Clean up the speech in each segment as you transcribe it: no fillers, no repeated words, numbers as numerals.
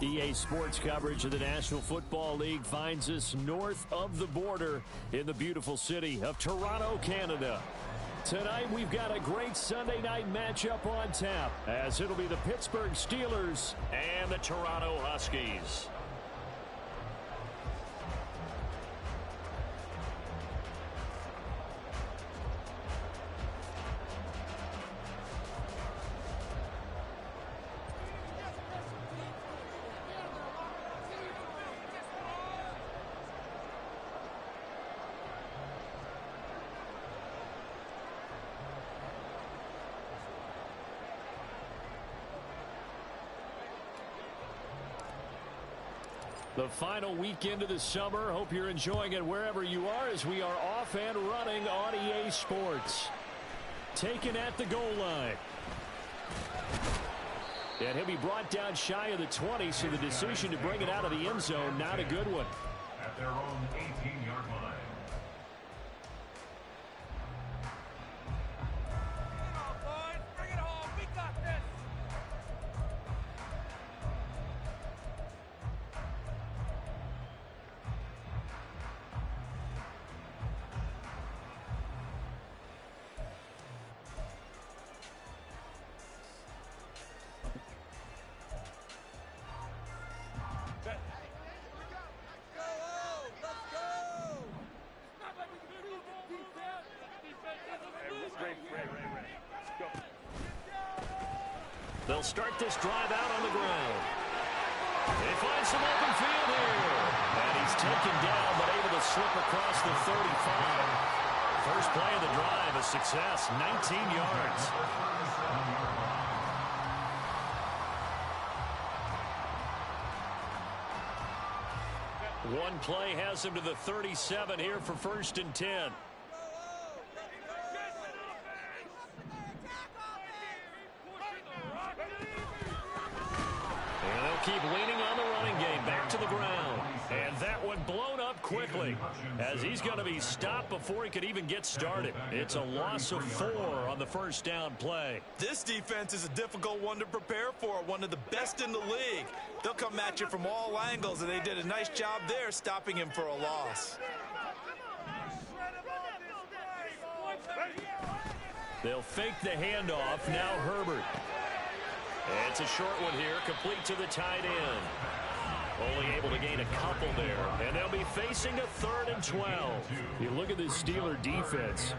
EA Sports coverage of the National Football League finds us north of the border in the beautiful city of Toronto, Canada. Tonight, we've got a great Sunday night matchup on tap, as it'll be the Pittsburgh Steelers and the Toronto Huskies. The final weekend of the summer. Hope you're enjoying it wherever you are as we are off and running on EA Sports. Taken at the goal line. And he'll be brought down shy of the 20, so the decision to bring it out of the end zone, not a good one. At their own 18-yard line. They'll start this drive out on the ground. They find some open field here. And he's taken down, but able to slip across the 35. First play of the drive, a success, 19 yards. One play has him to the 37 here for 1st and 10. Keep leaning on the running game. Back to the ground. And that one blown up quickly as he's going to be stopped before he could even get started. It's a loss of 4 on the first down play. This defense is a difficult one to prepare for, one of the best in the league. They'll come at you from all angles, and they did a nice job there stopping him for a loss. They'll fake the handoff. Now Herbert. It's a short one here, complete to the tight end. Only able to gain a couple there, and they'll be facing a 3rd and 12. You look at this Steeler defense.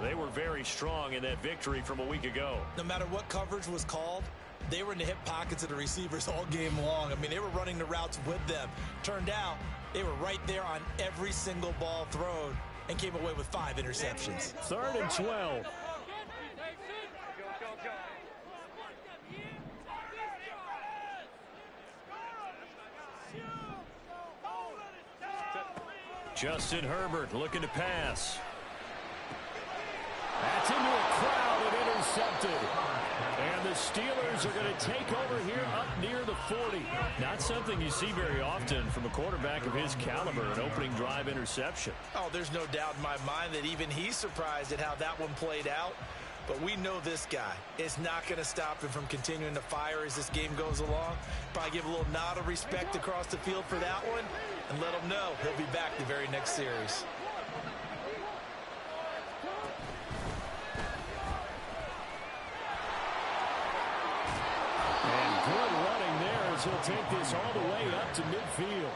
They were very strong in that victory from a week ago. No matter what coverage was called, they were in the hip pockets of the receivers all game long. I mean, they were running the routes with them. Turned out, they were right there on every single ball thrown and came away with 5 interceptions. 3rd and 12. Justin Herbert looking to pass. That's into a crowd and intercepted. And the Steelers are going to take over here up near the 40. Not something you see very often from a quarterback of his caliber, an opening drive interception. Oh, there's no doubt in my mind that even he's surprised at how that one played out. But we know this guy is not going to stop him from continuing to fire as this game goes along. Probably give a little nod of respect across the field for that one and let him know he'll be back the very next series. And good running there as he'll take this all the way up to midfield.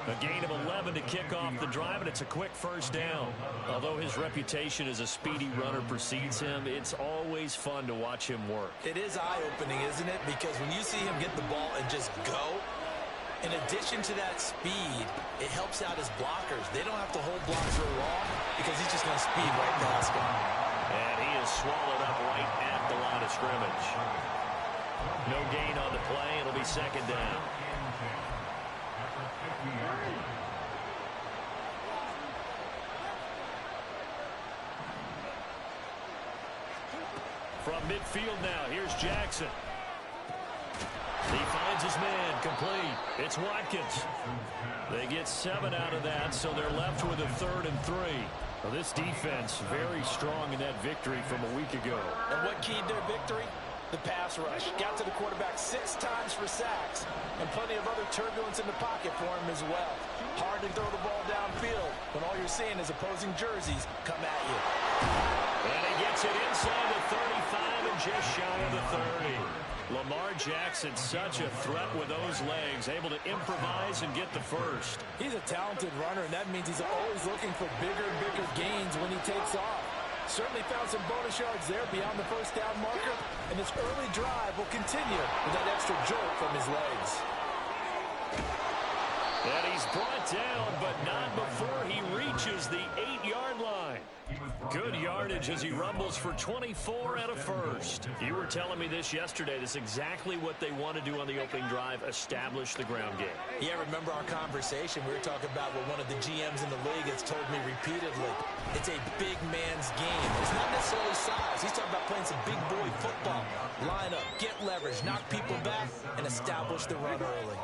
A gain of 11 to kick off the drive, and it's a quick first down. Although his reputation as a speedy runner precedes him, it's always fun to watch him work. It is eye-opening, isn't it? Because when you see him get the ball and just go, in addition to that speed, it helps out his blockers. They don't have to hold blocks for long because he's just going to speed right past them. And he is swallowed up right at the line of scrimmage. No gain on the play. It'll be 2nd down. From midfield now, here's Jackson. He finds his man, complete. It's Watkins. They get 7 out of that, so they're left with a 3rd and 3. Well, this defense very strong in that victory from a week ago. And what keyed their victory? the pass rush. Got to the quarterback 6 times for sacks, and plenty of other turbulence in the pocket for him as well. Hard to throw the ball downfield when all you're seeing is opposing jerseys come at you. And he gets it inside the 35 and just shy of the 30. Lamar Jackson, such a threat with those legs, able to improvise and get the first. He's a talented runner, and that means he's always looking for bigger and bigger gains when he takes off. Certainly found some bonus yards there beyond the first down marker, and this early drive will continue with that extra jolt from his legs. And he's brought down, but not before he reaches the 8-yard line. Good yardage as he rumbles for 24 and a first. You were telling me this yesterday. This is exactly what they want to do on the opening drive, establish the ground game. Yeah, remember our conversation? We were talking about what one of the GMs in the league has told me repeatedly. It's a big man's game. It's not necessarily size. He's talking about playing some big boy football. Line up, get leverage, knock people back, and establish the run early.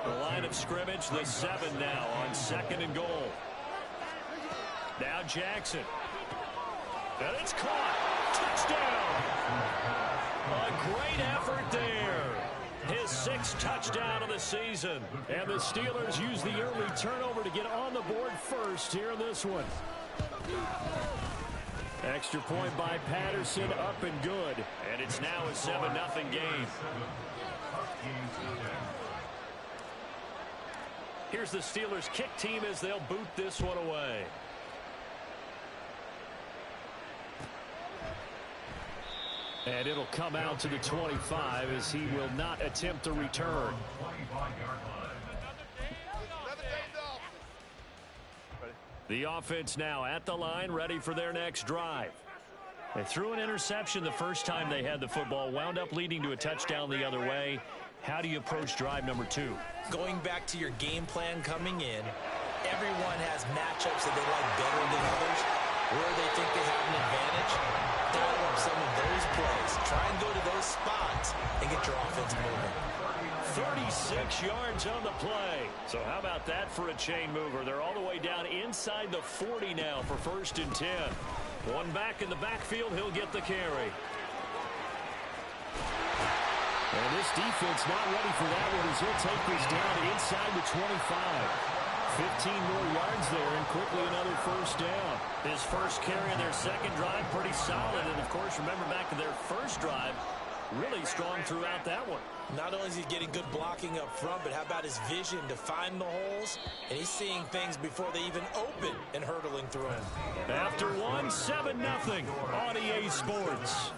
The line of scrimmage, the 7 now on 2nd and goal. Now Jackson. And it's caught. Touchdown. A great effort there. His 6th touchdown of the season. And the Steelers use the early turnover to get on the board first here in this one. Extra point by Patterson, up and good. And it's now a 7-0 game. Here's the Steelers kick team as they'll boot this one away. And it'll come out to the 25 as he will not attempt to return. The offense now at the line, ready for their next drive. They threw an interception the first time they had the football, wound up leading to a touchdown the other way. How do you approach drive number 2? Going back to your game plan coming in, everyone has matchups that they like better than others, where they think they have an advantage. Dial up some of those plays. Try and go to those spots and get your offense moving. 36 yards on the play. So how about that for a chain mover? They're all the way down inside the 40 now for 1st and 10. One back in the backfield, he'll get the carry. And this defense not ready for that one as he'll take this down inside the 25. 15 more yards there and quickly another 1st down. His first carry in their 2nd drive, pretty solid. And, of course, remember back to their 1st drive, really strong throughout that one. Not only is he getting good blocking up front, but how about his vision to find the holes? And he's seeing things before they even open and hurdling through him. After one, 7-0 on EA Sports.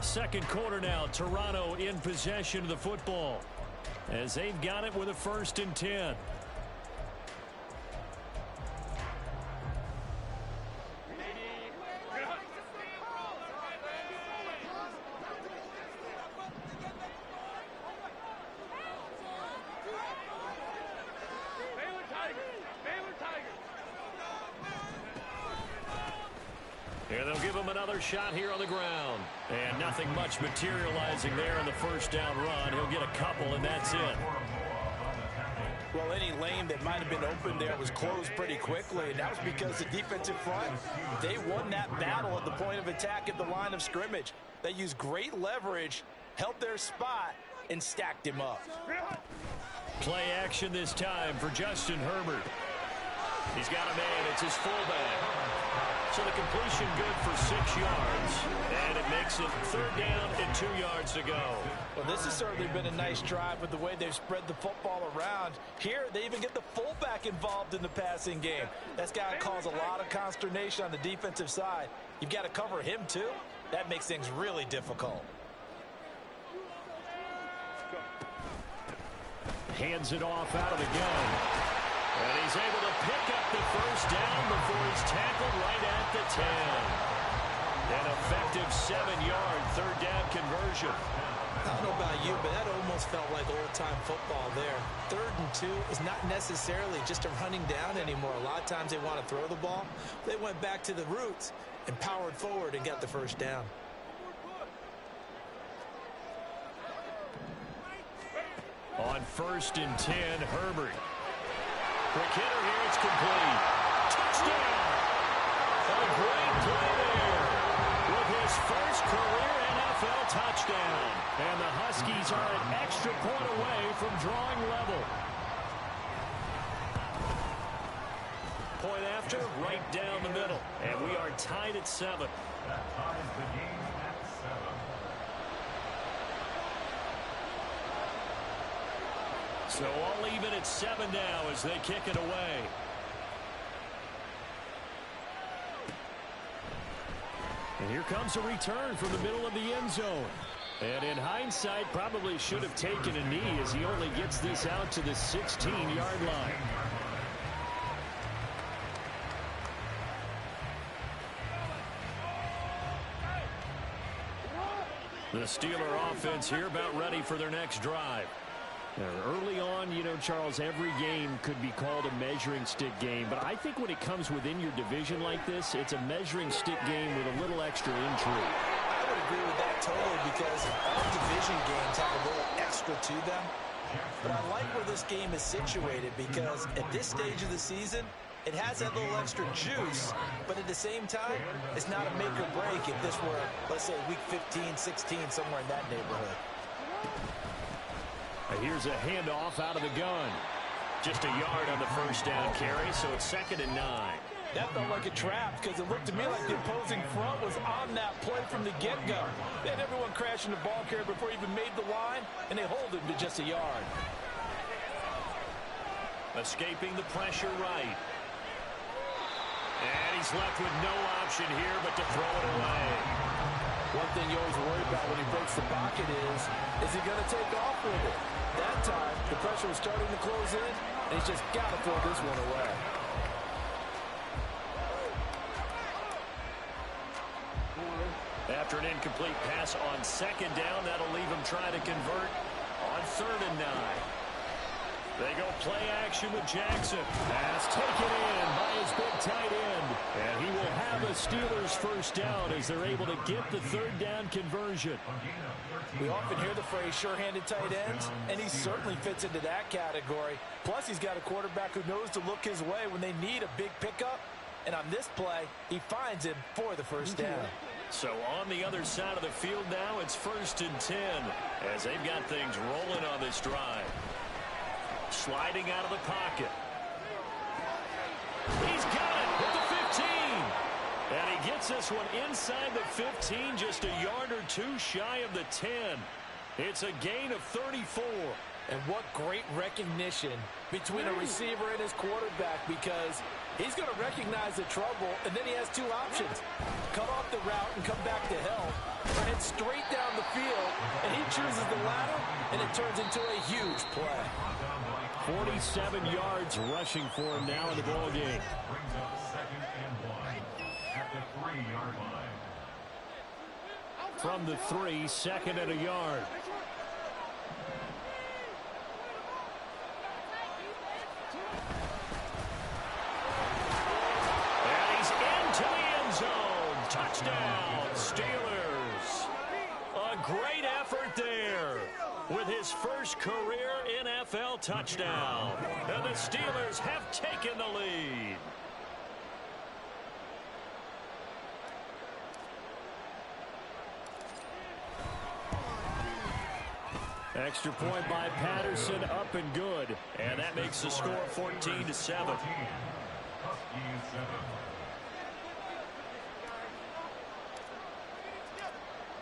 2nd quarter now, Toronto in possession of the football as they've got it with a 1st and 10. And they'll give him another shot here on the ground. And nothing much materializing there in the 1st down run. He'll get a couple, and that's it. Well, any lane that might have been open there was closed pretty quickly, and that was because the defensive front, they won that battle at the point of attack at the line of scrimmage. They used great leverage, held their spot, and stacked him up. Play action this time for Justin Herbert. He's got a man. It's his fullback. So the completion good for 6 yards, and it makes it 3rd down and 2 yards to go. Well, this has certainly been a nice drive with the way they've spread the football around. Here, they even get the fullback involved in the passing game. That's got to cause a lot of consternation on the defensive side. You've got to cover him, too. That makes things really difficult. Hands it off out of the gun. And he's able to pick up the 1st down before he's tackled right at the 10. An effective 7-yard 3rd down conversion. I don't know about you, but that almost felt like old-time football there. 3rd and 2 is not necessarily just a running down anymore. A lot of times they want to throw the ball. They went back to the roots and powered forward and got the 1st down. On 1st and 10, Herbert. Quick hitter here, it's complete. Touchdown! A a great play there with his first career NFL touchdown. And the Huskies are an extra point away from drawing level. Point after, right down the middle. And we are tied at 7. That ties the game at 7. So all even at 7 now as they kick it away. And here comes a return from the middle of the end zone. And in hindsight, probably should have taken a knee as he only gets this out to the 16-yard line. The Steeler offense here about ready for their next drive. Early on, you know, Charles, every game could be called a measuring stick game. But I think when it comes within your division like this, it's a measuring stick game with a little extra intrigue. I would agree with that totally because all division games have a little extra to them. But I like where this game is situated because at this stage of the season, it has that little extra juice, but at the same time, it's not a make or break if this were, let's say, week 15, 16, somewhere in that neighborhood. Here's a handoff out of the gun. Just a yard on the first down carry, so it's 2nd and 9. That felt like a trap because it looked to me like the opposing front was on that play from the get-go. They had everyone crashing the ball carrier before he even made the line, and they hold him to just a yard. Escaping the pressure right. And he's left with no option here but to throw it away. One thing you always worry about when he breaks the pocket is he going to take off with it? That time, the pressure was starting to close in, and he's just got to throw this one away. After an incomplete pass on 2nd down, that'll leave him trying to convert on 3rd and 9. They go play action with Jackson. Pass taken in by his big tight end. And he will have a Steelers first down as they're able to get the 3rd down conversion. We often hear the phrase sure-handed tight ends, and he certainly fits into that category. Plus, he's got a quarterback who knows to look his way when they need a big pickup. And on this play, he finds him for the first down. So on the other side of the field now, it's 1st and 10 as they've got things rolling on this drive. Sliding out of the pocket. He's got it at the 15. And he gets this one inside the 15, just a yard or two shy of the 10. It's a gain of 34. And what great recognition between a receiver and his quarterback, because he's going to recognize the trouble, and then he has two options. Cut off the route and come back to help, or head straight down the field, and he chooses the latter, and it turns into a huge play. 47 yards rushing for him now in the ball game. Brings up 2nd and 1 at the 3-yard line. From the 3, 2nd and a yard. And he's into the end zone. Touchdown, Steelers. A great effort there with his first career NFL touchdown. And the Steelers have taken the lead. Extra point by Patterson, up and good. And that makes the score 14-7. Huskies 7.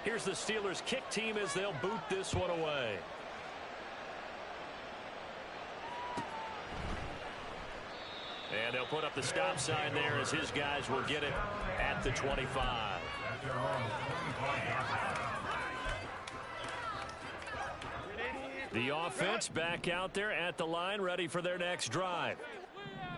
Here's the Steelers kick team as they'll boot this one away. And they'll put up the stop sign there as his guys will get it at the 25. The offense back out there at the line, ready for their next drive.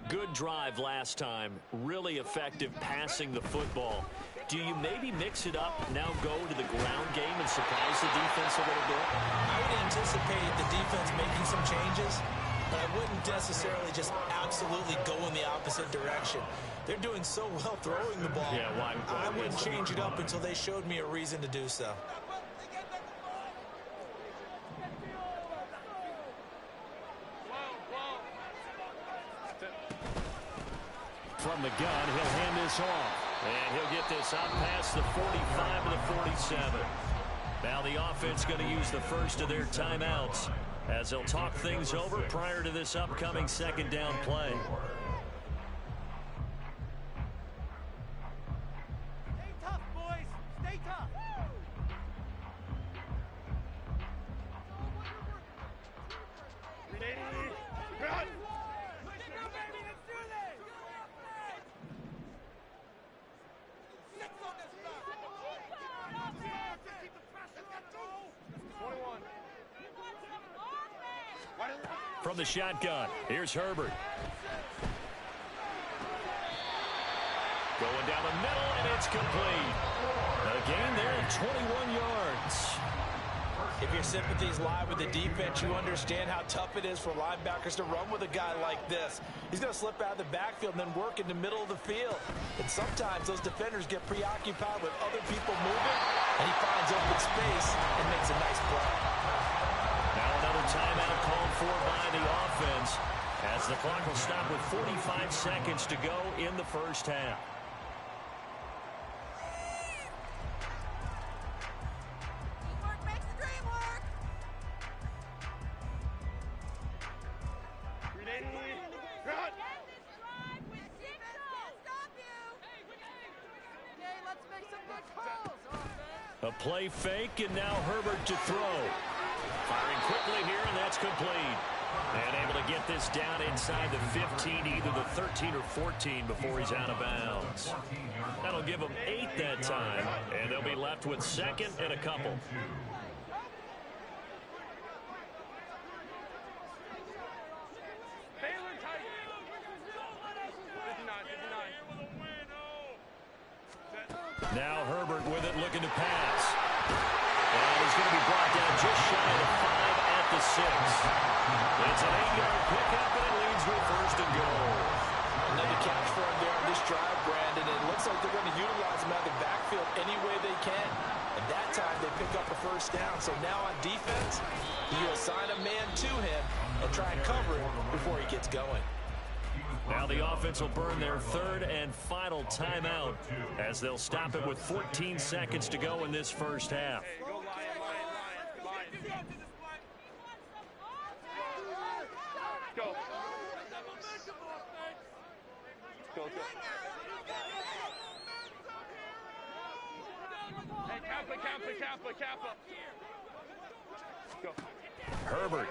Good drive last time. Really effective passing the football. Do you maybe mix it up, now go to the ground game and surprise the defense a little bit? I would anticipate the defense making some changes, but I wouldn't necessarily just absolutely go in the opposite direction. They're doing so well throwing the ball. Yeah, why I wouldn't change it up until they showed me a reason to do so. From the gun, he'll hand this off. And he'll get this up past the 45 to the 47. Now the offense going to use the first of their timeouts as they'll talk things over prior to this upcoming second down play. Stay tough, boys. Stay tough. Run. From the shotgun, here's Herbert. Going down the middle, and it's complete. A gain there of 21 yards. If your sympathies lie with the defense, you understand how tough it is for linebackers to run with a guy like this. He's going to slip out of the backfield and then work in the middle of the field. And sometimes those defenders get preoccupied with other people moving, and he finds open space and makes a nice play. Now another timeout called for by the offense as the clock will stop with 45 seconds to go in the first half. Teamwork makes the dream work. Run. Okay, let's make some good calls, offense. A play fake, and now Herbert to throw. Firing quickly here, and that's complete. And able to get this down inside the 15, either the 13 or 14 before he's out of bounds. That'll give him 8 that time, and they'll be left with second and a couple. Now Herbert with it, looking to pass. And he's going to be brought down just shy of the 5 at the 6. It's an 8-yard pickup, and it leads with first and goal. Another catch for him there on this drive, Brandon. It looks like they're going to utilize him out of the backfield any way they can. And that time they pick up a first down. So now on defense, you assign a man to him and try and cover him before he gets going. Now the offense will burn their third and final timeout as they'll stop it with 14 seconds to go in this first half. Go. Go. Hey, Kappa. Go. Herbert.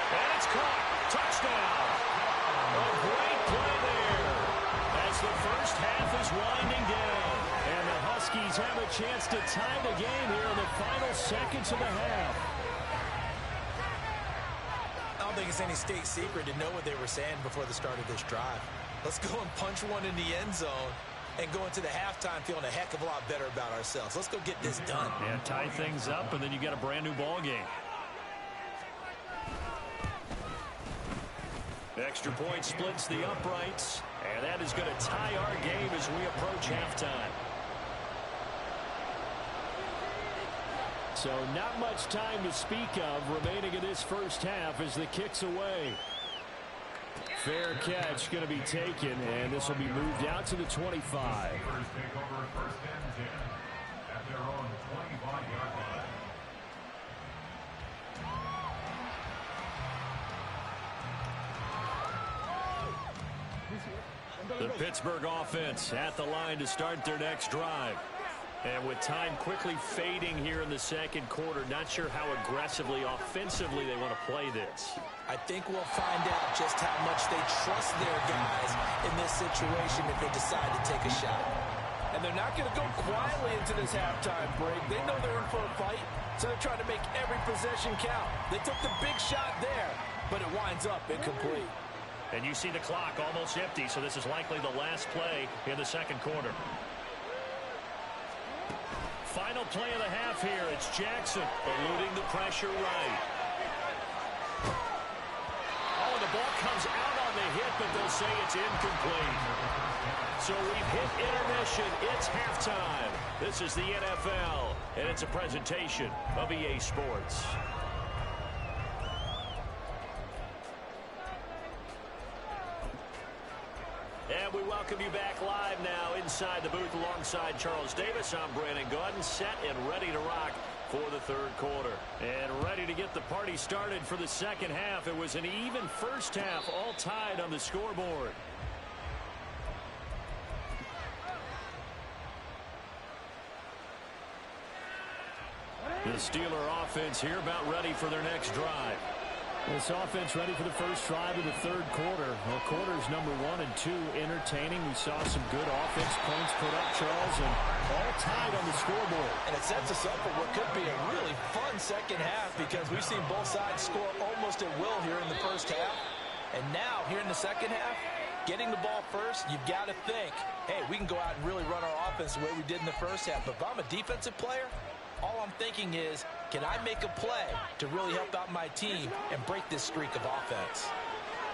And it's caught. Touchdown. A great play there as the first half is winding down. And the Huskies have a chance to tie the game here in the final seconds of the half. I don't think it's any state secret to know what they were saying before the start of this drive. Let's go and punch one in the end zone and go into the halftime feeling a heck of a lot better about ourselves. Let's go get this done. Yeah, tie things up, and then you got a brand new ball game. Extra point splits the uprights, and that is going to tie our game as we approach halftime. So not much time to speak of remaining in this first half as the kick's away. Fair catch going to be taken, and this will be moved out to the 25. Take over first and 10 at their own 25-yard line. The Pittsburgh offense at the line to start their next drive. And with time quickly fading here in the second quarter, not sure how aggressively, offensively they want to play this. I think we'll find out just how much they trust their guys in this situation if they decide to take a shot. And they're not going to go quietly into this halftime break. They know they're in for a fight, so they're trying to make every possession count. They took the big shot there, but it winds up incomplete. And you see the clock almost empty, so this is likely the last play in the second quarter. Final play of the half here. It's Jackson eluding the pressure right. Oh, and the ball comes out on the hit, but they'll say it's incomplete. So we've hit intermission. It's halftime. This is the NFL, and it's a presentation of EA Sports. And back live now inside the booth alongside Charles Davis. I'm Brandon Gaudin, set and ready to rock for the third quarter. And ready to get the party started for the second half. It was an even first half, all tied on the scoreboard. The Steeler offense here about ready for their next drive. This offense ready for the first drive of the third quarter. Well, quarters number 1 and 2 entertaining. We saw some good offense points put up, Charles, and all tied on the scoreboard. And it sets us up for what could be a really fun second half because we've seen both sides score almost at will here in the first half. And now, here in the second half, getting the ball first, you've got to think, hey, we can go out and really run our offense the way we did in the first half. But if I'm a defensive player, all I'm thinking is, can I make a play to really help out my team and break this streak of offense?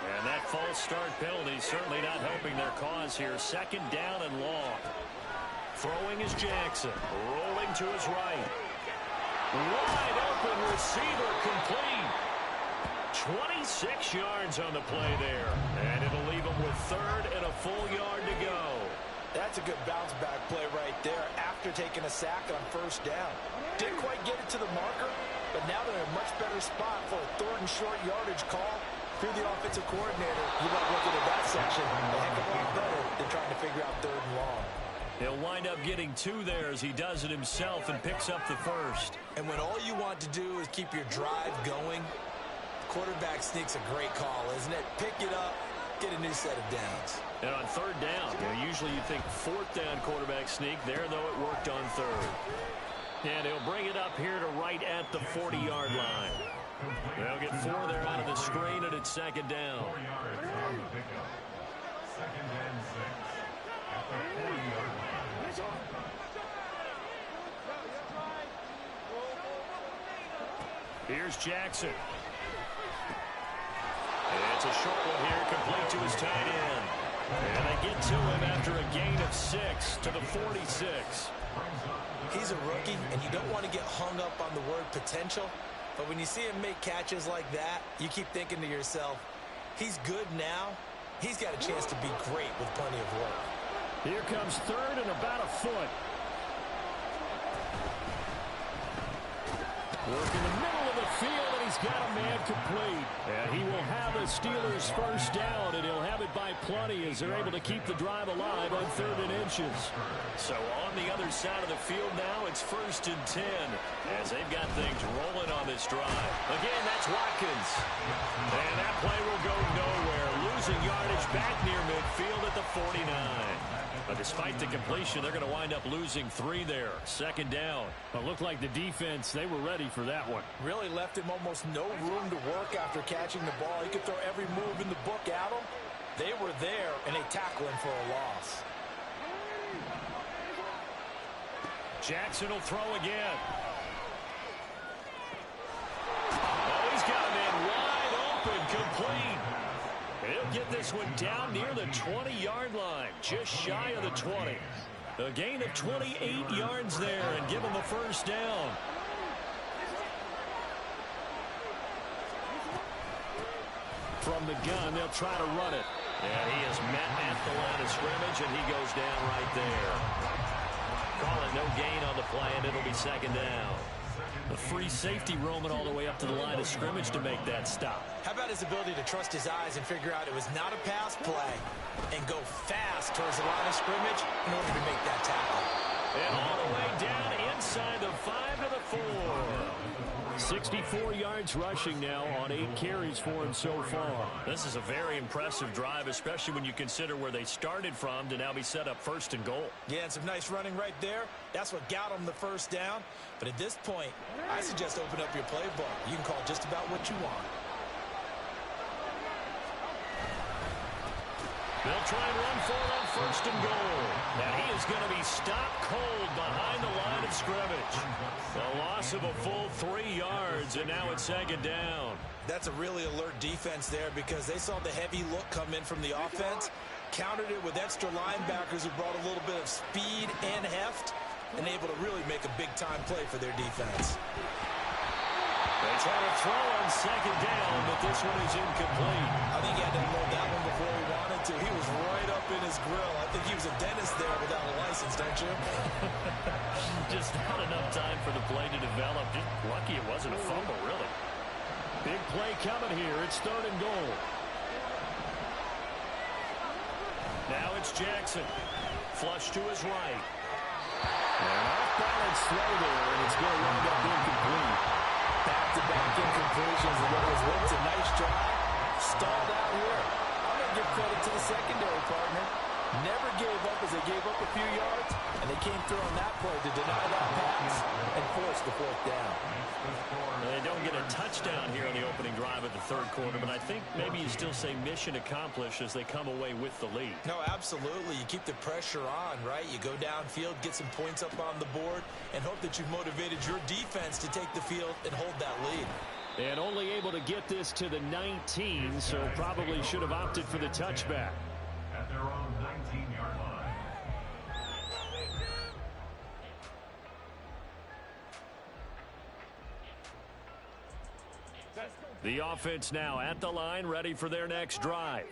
And that false start penalty certainly not helping their cause here. Second down and long. Throwing is Jackson. Rolling to his right. Wide open receiver complete. 26 yards on the play there. And it'll leave him with third and a full yard to go. That's a good bounce-back play right there after taking a sack on first down. Didn't quite get it to the marker, but now they're in a much better spot for a third and short yardage call. If you're the offensive coordinator, you might look at that section a heck of a lot better than trying to figure out third and long. He'll wind up getting 2 there as he does it himself and picks up the first. And when all you want to do is keep your drive going, quarterback sneak's a great call, isn't it? Pick it up, get a new set of downs. And on third down, usually you think fourth down quarterback sneak. There, though, it worked on third. And he'll bring it up here to right at the 40-yard line. They'll get 4 there out of the screen, and it's second down. 4 yards on the pickup. Second and 6 at the 40-yard line. Here's Jackson. It's a short one here, complete to his tight end. And they get to him after a gain of 6 to the 46. He's a rookie, and you don't want to get hung up on the word potential. But when you see him make catches like that, you keep thinking to yourself, he's good now. He's got a chance to be great with plenty of work. Here comes third and about a foot. Work in the middle of the field, and he's got a man complete. And he will have the Steelers first down, and he'll have it by plenty as they're able to keep the drive alive on 3rd and inches. So on the other side of the field now, it's 1st and 10 as they've got things rolling on this drive. Again, that's Watkins. And that play will go nowhere. Losing yardage back near midfield at the 49. But despite the completion, they're going to wind up losing 3 there. Second down. It looked like the defense, they were ready for that one. Really left him almost no room to work after catching the ball. He could throw every move in the book at him. They were there, and they tackle him for a loss. Jackson will throw again. Oh, he's got a man wide open, complete. He'll get this one down near the 20-yard line, just shy of the 20. A gain of 28 yards there and give him a first down. From the gun, they'll try to run it. And he is met at the line of scrimmage, and he goes down right there. Call it no gain on the play, and it'll be second down. A free safety roaming all the way up to the line of scrimmage to make that stop. How about his ability to trust his eyes and figure out it was not a pass play and go fast towards the line of scrimmage in order to make that tackle. And all the way down inside the 5 to the 4. 64 yards rushing now on 8 carries for him so far. This is a very impressive drive, especially when you consider where they started from to now be set up 1st and goal. Yeah, and some nice running right there. That's what got him the first down. But at this point, I suggest open up your playbook. You can call just about what you want. They'll try and run for it on 1st and goal. And he is going to be stopped cold behind the line of scrimmage. A loss of a full 3 yards, and now it's second down. That's a really alert defense there because they saw the heavy look come in from the offense, countered it with extra linebackers who brought a little bit of speed and heft, and able to really make a big-time play for their defense. They try to throw on second down, but this one is incomplete. I think he had to unload that one before he wanted to. He was right up in his grill. I think he was a dentist there without a license, don't you? Just not enough time for the play to develop. Just lucky it wasn't a fumble, really. Big play coming here. It's 3rd and goal. Now it's Jackson. Flush to his right. And off-balance throw there, and it's going to wind up incomplete. Back-to-back incompletions, and that was once a nice drive. Stalled out here. I'm going to give credit to the secondary partner. Never gave up as they gave up a few yards, and they came through on that play to deny that pass and force the 4th down. They don't get a touchdown here on the opening drive of the 3rd quarter, but I think maybe you still say mission accomplished as they come away with the lead. No, absolutely. You keep the pressure on, right? You go downfield, get some points up on the board, and hope that you've motivated your defense to take the field and hold that lead. And only able to get this to the 19, so probably should have opted for the touchback. At their own 19-yard line. The offense now at the line, ready for their next drive.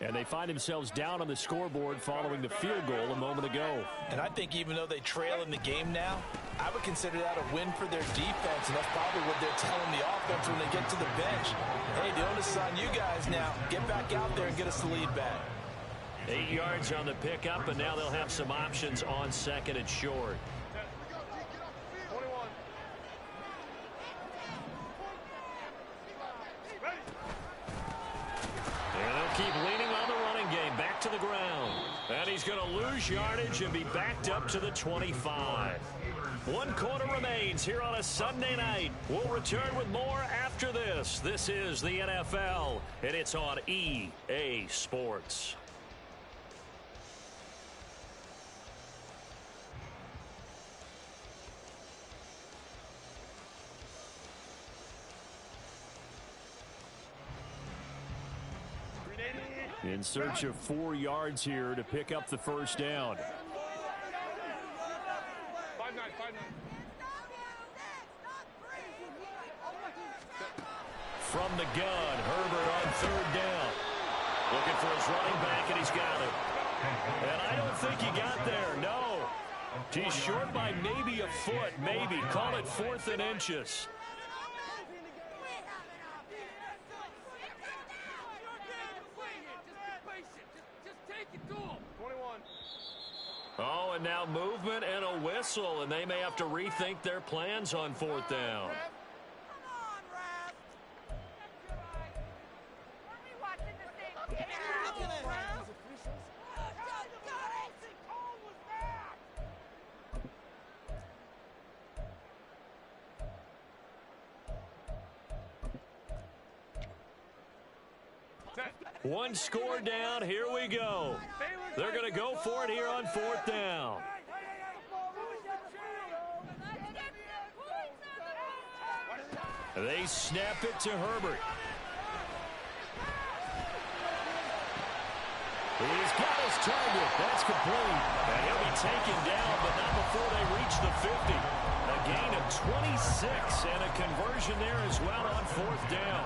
And they find themselves down on the scoreboard following the field goal a moment ago. And I think even though they trail in the game now, I would consider that a win for their defense, and that's probably what they're telling the offense when they get to the bench. Hey, the onus is on you guys now. Get back out there and get us the lead back. 8 yards on the pickup, and now they'll have some options on 2nd and short. Keep leaning on the running game. Back to the ground. And he's going to lose yardage and be backed up to the 25. 1 quarter remains here on a Sunday night. We'll return with more after this. This is the NFL, and it's on EA Sports. In search of 4 yards here to pick up the 1st down. 5-9, 5-9. From the gun, Herbert on 3rd down. Looking for his running back, and he's got it. And I don't think he got there, no. He's short by maybe a foot, maybe. Call it 4th and inches. Oh, and now movement and a whistle, and they may have to rethink their plans on 4th down. One score down. Here we go. They're going to go for it here on 4th down. They snap it to Herbert. He's got his target. That's complete. And he'll be taken down, but not before they reach the 50. A gain of 26 and a conversion there as well on 4th down.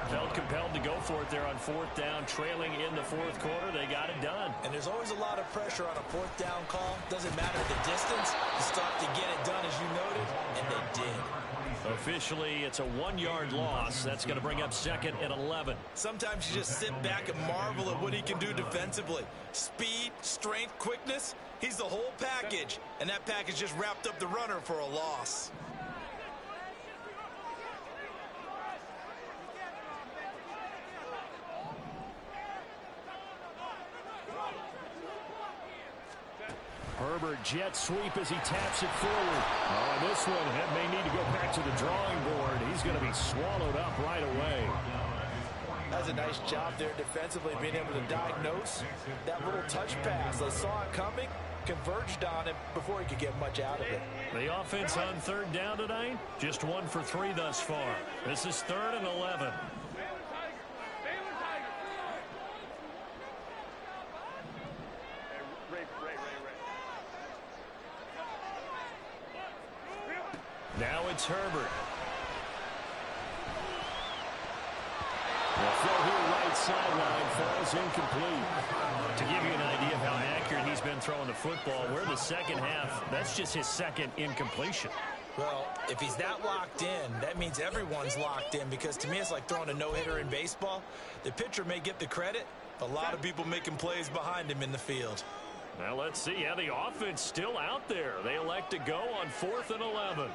Felt compelled to go for it there on 4th down, trailing in the 4th quarter. They got it done. And there's always a lot of pressure on a 4th down call. Doesn't matter the distance. You start to get it done as you noted, and they did. Officially, it's a 1-yard loss. That's going to bring up 2nd and 11. Sometimes you just sit back and marvel at what he can do defensively. Speed, strength, quickness. He's the whole package. And that package just wrapped up the runner for a loss. Herbert jet sweep as he taps it forward. Oh, this one may need to go back to the drawing board. He's going to be swallowed up right away. That's a nice job there defensively, being able to diagnose that little touch pass. They saw it coming, converged on it before he could get much out of it. The offense on 3rd down tonight, just 1 for 3 thus far. This is 3rd and 11. Now it's Herbert. The throw here right sideline falls incomplete. To give you an idea of how accurate he's been throwing the football, we're in the second half. That's just his second incompletion. Well, if he's that locked in, that means everyone's locked in, because to me it's like throwing a no-hitter in baseball. The pitcher may get the credit, a lot of people making plays behind him in the field. Now let's see. Yeah, the offense still out there. They elect to go on 4th and 11.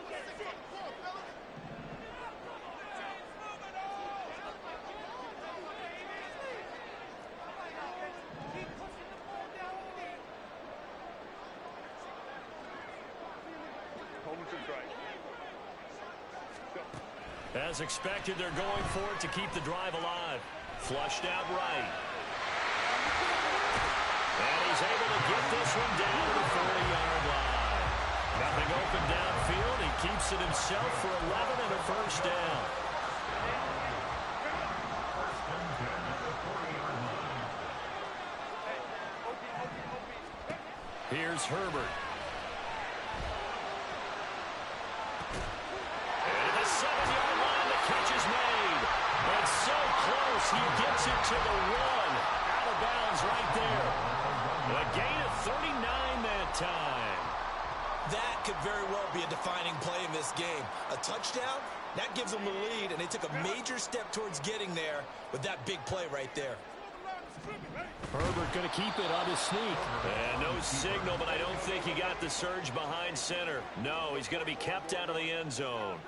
As expected, they're going for it to keep the drive alive. Flushed out right. And he's able to get this one down to the 40-yard line. Nothing open downfield. He keeps it himself for 11 and a first down. Here's Herbert. And the 7-yard line, the catch is made. And so close, he gets it to the 1. Out of bounds right there. A gain of 39 that time. That could very well be a defining play in this game. A touchdown, that gives them the lead, and they took a major step towards getting there with that big play right there. Herbert going to keep it on his sneak. And no signal, but I don't think he got the surge behind center. No, he's going to be kept out of the end zone.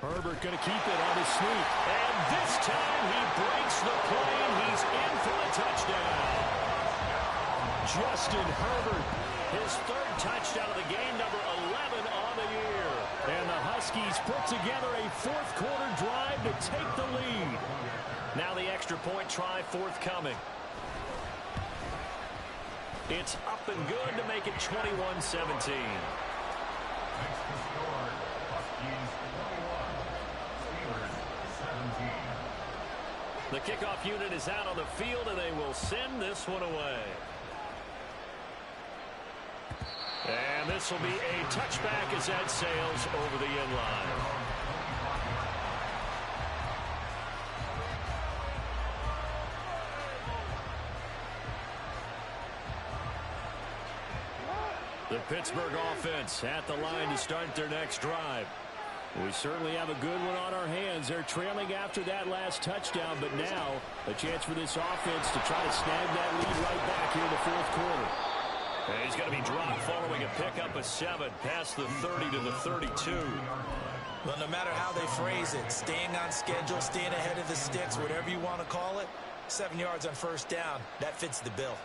Herbert going to keep it on his sneak. And this time he breaks the play, and he's in for the touchdown. Justin Herbert. His 3rd touchdown of the game, number 11 on the year. And the Huskies put together a 4th quarter drive to take the lead. Now the extra point try forthcoming. It's up and good to make it 21-17. Next to score, Huskies 21, Steelers 17. The kickoff unit is out on the field, and they will send this one away. And this will be a touchback as that sails over the end line. The Pittsburgh offense at the line to start their next drive. We certainly have a good one on our hands. They're trailing after that last touchdown, but now a chance for this offense to try to snag that lead right back here in the 4th quarter. And he's going to be dropped following a pickup of 7 past the 30 to the 32. Well, no matter how they phrase it, staying on schedule, staying ahead of the sticks, whatever you want to call it, 7 yards on first down, that fits the bill.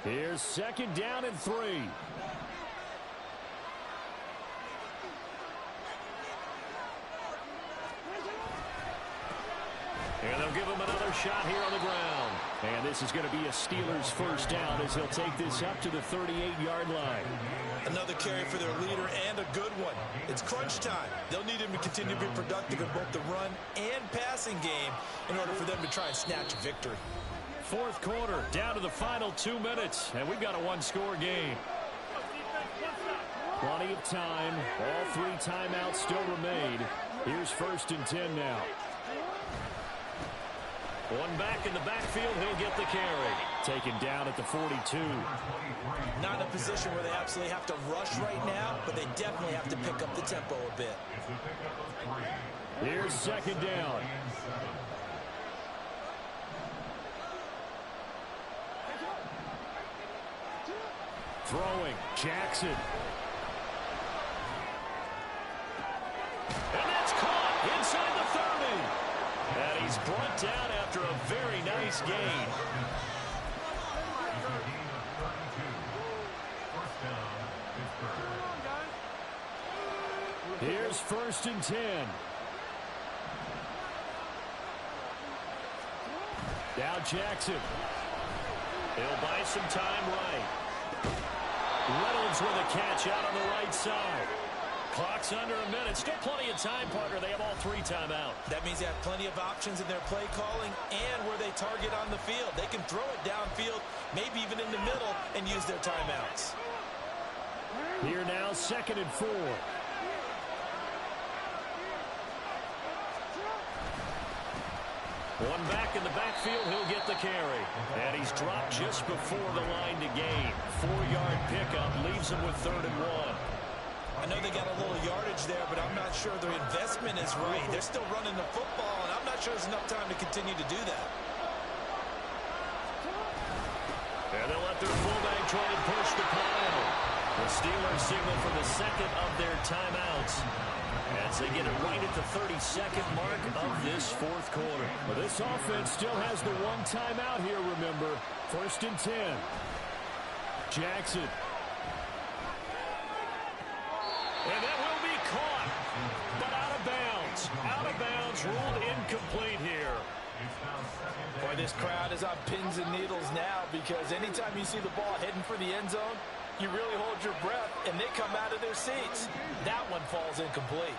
Here's 2nd down and 3. And they'll give him another shot here on the ground. And this is going to be a Steelers first down as he'll take this up to the 38-yard line. Another carry for their leader, and a good one. It's crunch time. They'll need him to continue to be productive in both the run and passing game in order for them to try and snatch a victory. 4th quarter, down to the final 2 minutes, and we've got a 1-score game. Plenty of time. All 3 timeouts still remain. Here's 1st and 10 now. One back in the backfield, he'll get the carry. Taken down at the 42. Not in a position where they absolutely have to rush right now, but they definitely have to pick up the tempo a bit. Here's 2nd down. Throwing, Jackson. And that's caught inside the 30. And he's brought down after a very nice gain. Here's 1st and 10. Now Jackson. He'll buy some time right. Reynolds with a catch out on the right side. Clock's under a minute. Still plenty of time, partner. They have all 3 timeouts. That means they have plenty of options in their play calling and where they target on the field. They can throw it downfield, maybe even in the middle, and use their timeouts. Here now, 2nd and 4. One back in the backfield, he'll get the carry. And he's dropped just before the line to gain. 4-yard pickup leaves him with 3rd and 1. I know they got a little yardage there, but I'm not sure their investment is right. They're still running the football, and I'm not sure there's enough time to continue to do that. And they'll let their fullback try and push the pile. The Steelers signal for the second of their timeouts as they get it right at the 32nd mark of this 4th quarter. Well, this offense still has the one timeout here, remember. 1st and 10. Jackson. And that will be caught, but out of bounds. Out of bounds, ruled incomplete here. Boy, this crowd is on pins and needles now because anytime you see the ball heading for the end zone, you really hold your breath, and they come out of their seats. That one falls incomplete.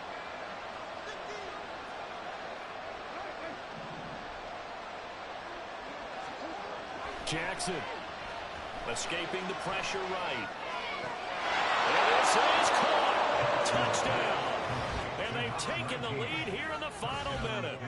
Jackson. Escaping the pressure right. And this is caught. Touchdown. And they've taken the lead here in the final minute.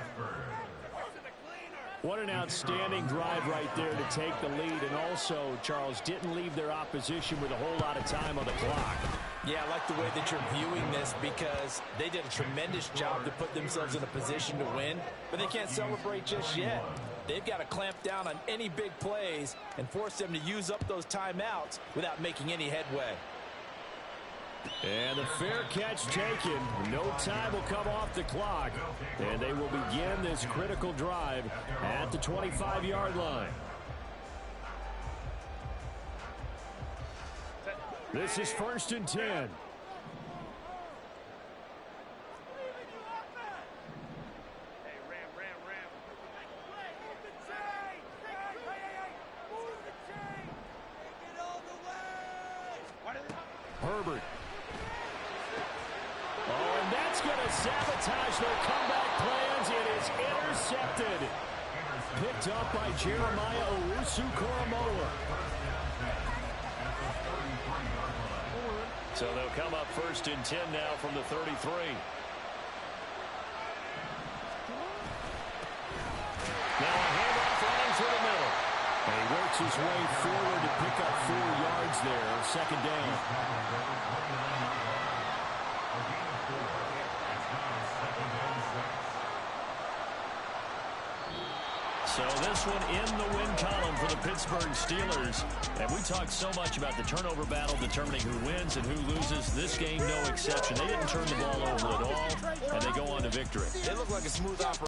What an outstanding drive right there to take the lead. And also, Charles, didn't leave their opposition with a whole lot of time on the clock. Yeah, I like the way that you're viewing this because they did a tremendous job to put themselves in a position to win, but they can't celebrate just yet. They've got to clamp down on any big plays and force them to use up those timeouts without making any headway. And the fair catch taken. No time will come off the clock. And they will begin this critical drive at the 25-yard line. This is 1st and 10. Hey, ram. Move the chain! Move the chain! Take it all the way! Herbert. Oh, and that's going to sabotage their comeback plans. It is intercepted. Picked up by Jeremiah Owusu-Koramoah. So they'll come up 1st and 10 now from the 33. Now a handoff running through the middle. And he works his way forward to pick up 4 yards there. 2nd down. So this one in the win column for the Pittsburgh Steelers. And we talked so much about the turnover battle determining who wins and who loses. This game, no exception. They didn't turn the ball over at all, and they go on to victory. They look like a smooth operation.